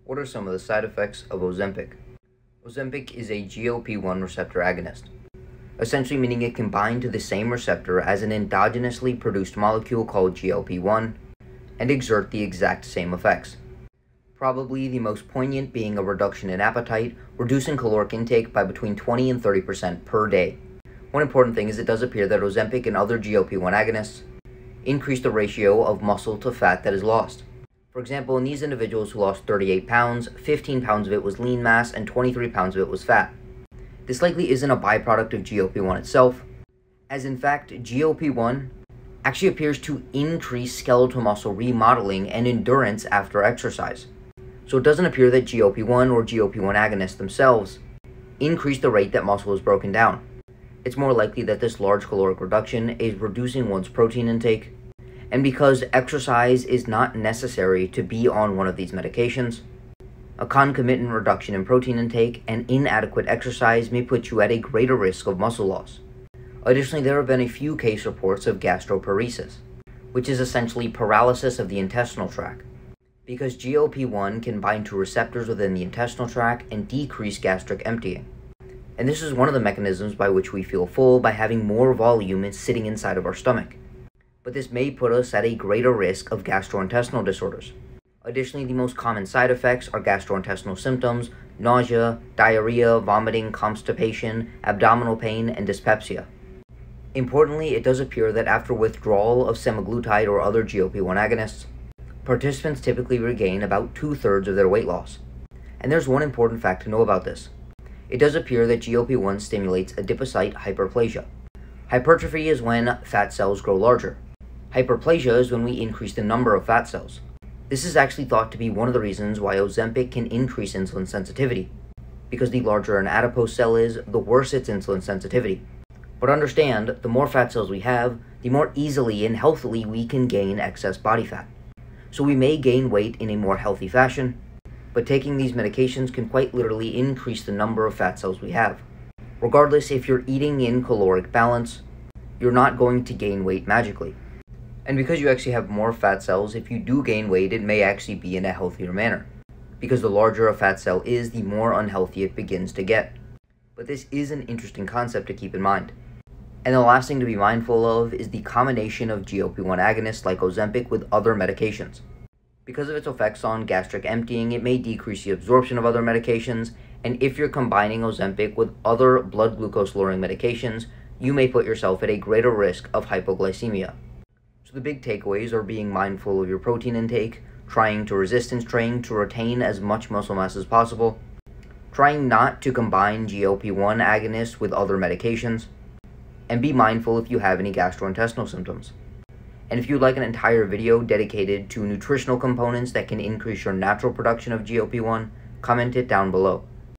What are some of the side effects of Ozempic? Ozempic is a GLP-1 receptor agonist, essentially meaning it can bind to the same receptor as an endogenously produced molecule called GLP-1 and exert the exact same effects. Probably the most poignant being a reduction in appetite, reducing caloric intake by between 20 and 30% per day. One important thing is it does appear that Ozempic and other GLP-1 agonists increase the ratio of muscle to fat that is lost. For example, in these individuals who lost 38 pounds, 15 pounds of it was lean mass and 23 pounds of it was fat. This likely isn't a byproduct of GLP-1 itself, as in fact, GLP-1 actually appears to increase skeletal muscle remodeling and endurance after exercise. So it doesn't appear that GLP-1 or GLP-1 agonists themselves increase the rate that muscle is broken down. It's more likely that this large caloric reduction is reducing one's protein intake, and because exercise is not necessary to be on one of these medications, a concomitant reduction in protein intake and inadequate exercise may put you at a greater risk of muscle loss. Additionally, there have been a few case reports of gastroparesis, which is essentially paralysis of the intestinal tract, because GLP-1 can bind to receptors within the intestinal tract and decrease gastric emptying. And this is one of the mechanisms by which we feel full, by having more volume sitting inside of our stomach. But this may put us at a greater risk of gastrointestinal disorders. Additionally, the most common side effects are gastrointestinal symptoms, nausea, diarrhea, vomiting, constipation, abdominal pain, and dyspepsia. Importantly, it does appear that after withdrawal of semaglutide or other GLP-1 agonists, participants typically regain about 2/3 of their weight loss. And there's one important fact to know about this. It does appear that GLP-1 stimulates adipocyte hyperplasia. Hypertrophy is when fat cells grow larger. Hyperplasia is when we increase the number of fat cells. This is actually thought to be one of the reasons why Ozempic can increase insulin sensitivity, because the larger an adipose cell is, the worse its insulin sensitivity. But understand, the more fat cells we have, the more easily and healthily we can gain excess body fat. So we may gain weight in a more healthy fashion, but taking these medications can quite literally increase the number of fat cells we have. Regardless, if you're eating in caloric balance, you're not going to gain weight magically. And because you actually have more fat cells, if you do gain weight, it may actually be in a healthier manner, because the larger a fat cell is, the more unhealthy it begins to get. But this is an interesting concept to keep in mind. And the last thing to be mindful of is the combination of GLP-1 agonists like Ozempic with other medications. Because of its effects on gastric emptying, it may decrease the absorption of other medications, and if you're combining Ozempic with other blood glucose lowering medications, you may put yourself at a greater risk of hypoglycemia. So the big takeaways are being mindful of your protein intake, trying to resistance train to retain as much muscle mass as possible, trying not to combine GLP-1 agonists with other medications, and be mindful if you have any gastrointestinal symptoms. And if you'd like an entire video dedicated to nutritional components that can increase your natural production of GLP-1, comment it down below.